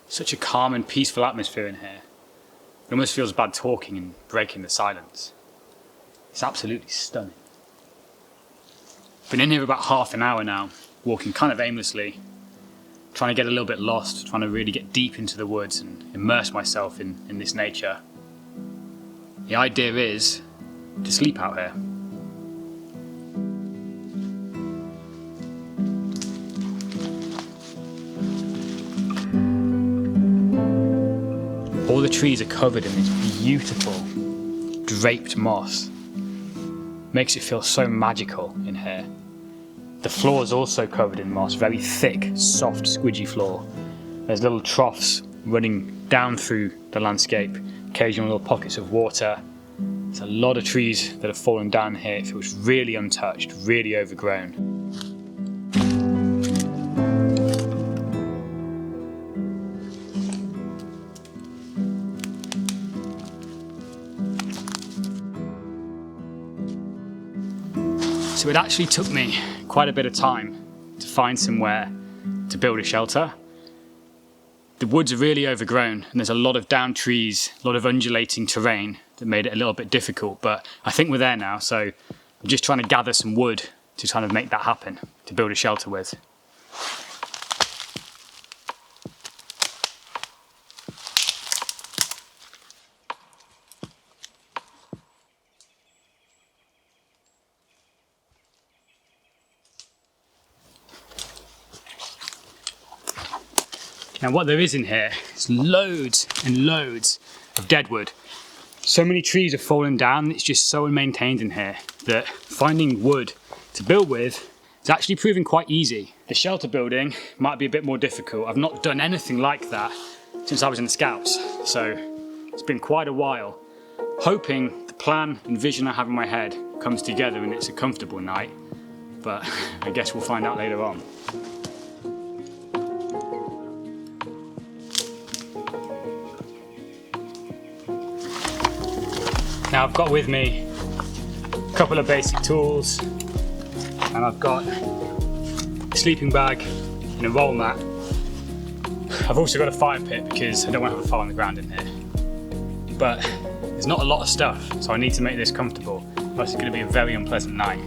Such a calm and peaceful atmosphere in here. It almost feels bad talking and breaking the silence. It's absolutely stunning. Been in here about half an hour now, walking kind of aimlessly, trying to get a little bit lost, trying to really get deep into the woods and immerse myself in this nature. The idea is to sleep out here. All the trees are covered in this beautiful draped moss. Makes it feel so magical in here. The floor is also covered in moss, very thick, soft, squidgy floor. There's little troughs running down through the landscape, occasional little pockets of water. There's a lot of trees that have fallen down here. It feels really untouched, really overgrown. So it actually took me quite a bit of time to find somewhere to build a shelter. The woods are really overgrown and there's a lot of down trees, a lot of undulating terrain that made it a little bit difficult, but I think we're there now, so I'm just trying to gather some wood to kind of make that happen, to build a shelter with. Now what there is in here is loads and loads of dead wood. So many trees have fallen down, it's just so unmaintained in here that finding wood to build with is actually proving quite easy. The shelter building might be a bit more difficult. I've not done anything like that since I was in the Scouts, so it's been quite a while. Hoping the plan and vision I have in my head comes together and it's a comfortable night, but I guess we'll find out later on. Now I've got with me a couple of basic tools and I've got a sleeping bag and a roll mat. I've also got a fire pit because I don't want to have a fire on the ground in here. But there's not a lot of stuff, so I need to make this comfortable, or it's going to be a very unpleasant night.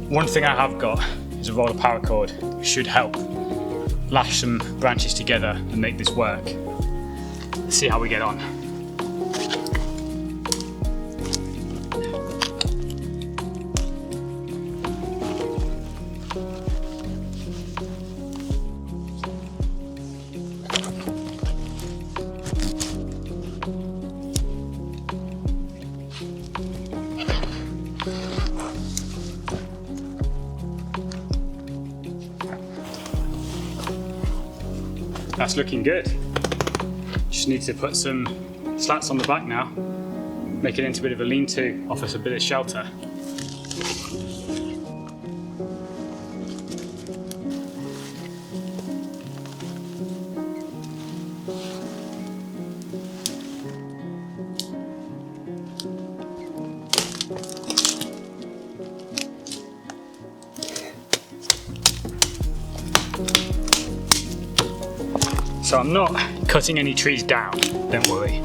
One thing I have got is a roll of paracord, which should help lash some branches together and make this work. Let's see how we get on. That's looking good. Just need to put some slats on the back now, make it into a bit of a lean-to, offer us a bit of shelter. So I'm not cutting any trees down, don't worry.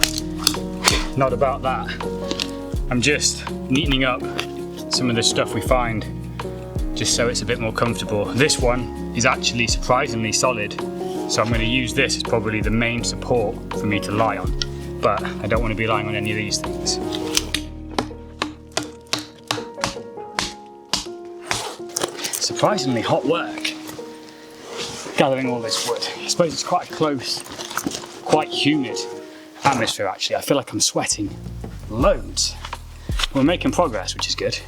Not about that. I'm just neatening up some of the stuff we find just so it's a bit more comfortable. This one is actually surprisingly solid, so I'm going to use this as probably the main support for me to lie on, but I don't want to be lying on any of these things. Surprisingly hot work gathering all this wood. I suppose it's quite a close, quite humid atmosphere actually. I feel like I'm sweating loads. We're making progress, which is good.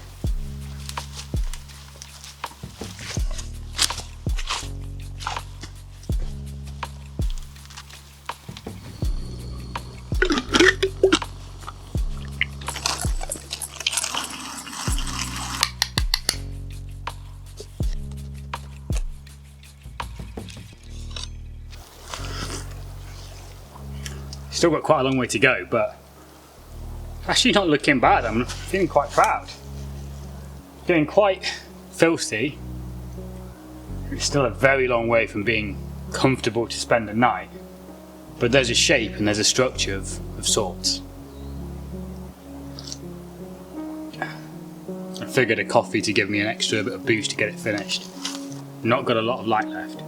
Still got quite a long way to go, but Actually not looking bad, I'm feeling quite proud. Getting quite filthy. It's still a very long way from being comfortable to spend a night, but there's a shape and there's a structure of sorts. I figured a coffee to give me an extra bit of boost to get it finished. Not got a lot of light left.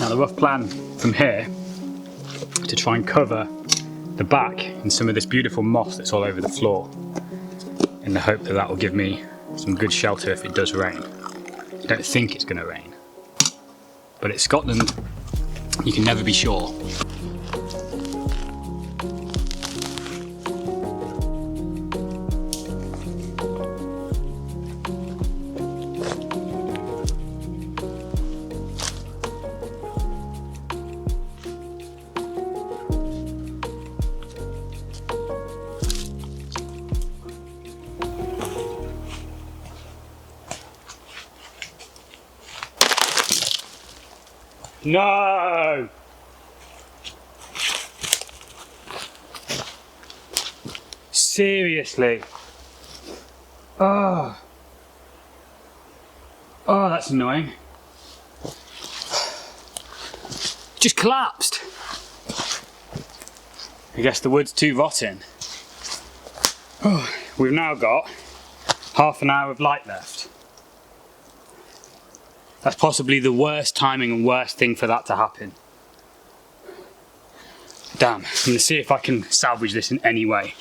Now the rough plan from here is to try and cover the back in some of this beautiful moss that's all over the floor, in the hope that that will give me some good shelter if it does rain. I don't think it's going to rain, but it's Scotland, you can never be sure. No! Seriously? Oh. Oh, that's annoying. Just collapsed. I guess the wood's too rotten. Oh, we've now got half an hour of light left. That's possibly the worst timing and worst thing for that to happen. Damn, I'm gonna see if I can salvage this in any way.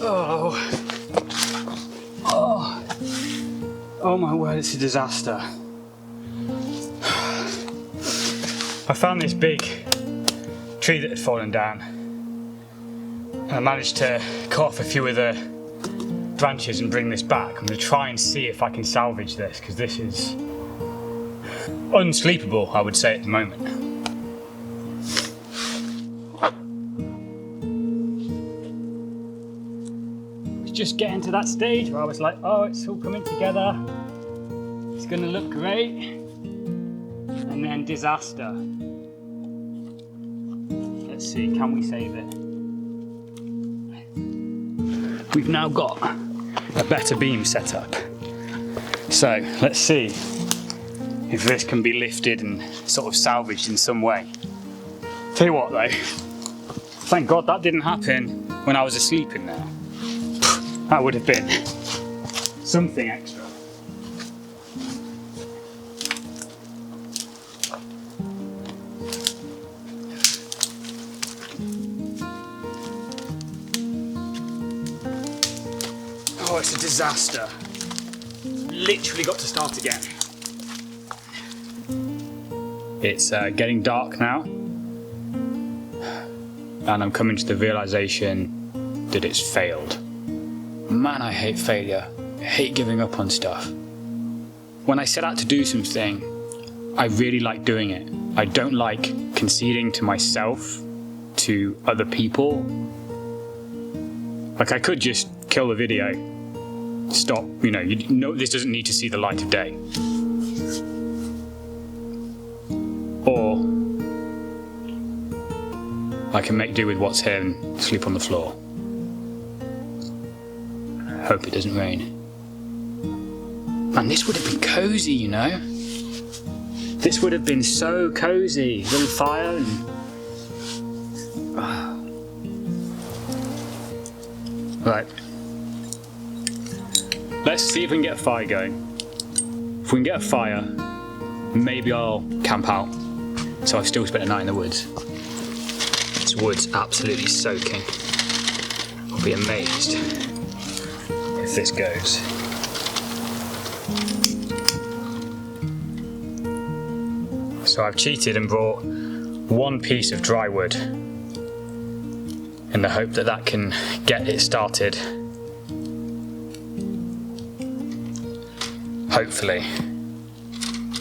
Oh. Oh. Oh my word, it's a disaster. I found this big tree that had fallen down, and I managed to cut off a few of the branches and bring this back. I'm going to try and see if I can salvage this, because this is unsleepable, I would say, at the moment. It's just getting to that stage where I was like, oh, it's all coming together, it's going to look great, and then disaster. Let's see, can we save it? We've now got a better beam set up. So let's see if this can be lifted and sort of salvaged in some way. Tell you what though, thank God that didn't happen when I was asleep in there. That would have been something extra. Oh, it's a disaster. Literally got to start again. It's getting dark now, and I'm coming to the realization that it's failed. Man, I hate failure. I hate giving up on stuff. When I set out to do something, I really like doing it. I don't like conceding to myself, to other people. Like, I could just kill the video, stop, you know, this doesn't need to see the light of day. Or I can make do with what's here and sleep on the floor. I hope it doesn't rain. Man, this would have been cozy, you know? This would have been so cozy. A little fire and... Right. Let's see if we can get a fire going. If we can get a fire, maybe I'll camp out. So I've still spent a night in the woods. This wood's absolutely soaking. I'll be amazed if this goes. So I've cheated and brought one piece of dry wood in the hope that that can get it started. Hopefully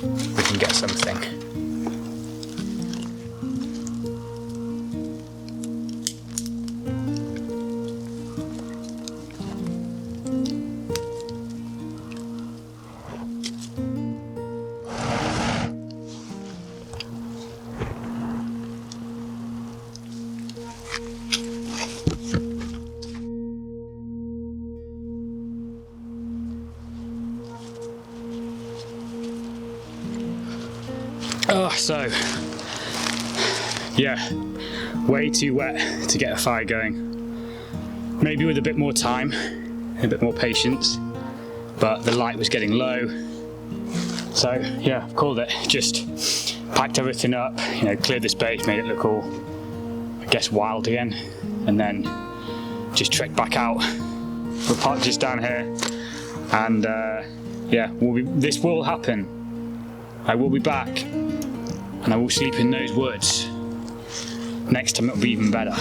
we can get something. So, yeah, way too wet to get a fire going. Maybe with a bit more time, a bit more patience, but the light was getting low. So yeah, I've called it. Just packed everything up, you know, cleared the space, made it look all, I guess, wild again, and then just trekked back out. We're parked just down here, and yeah, this will happen. I will be back, and I will sleep in those woods. Next time it'll be even better.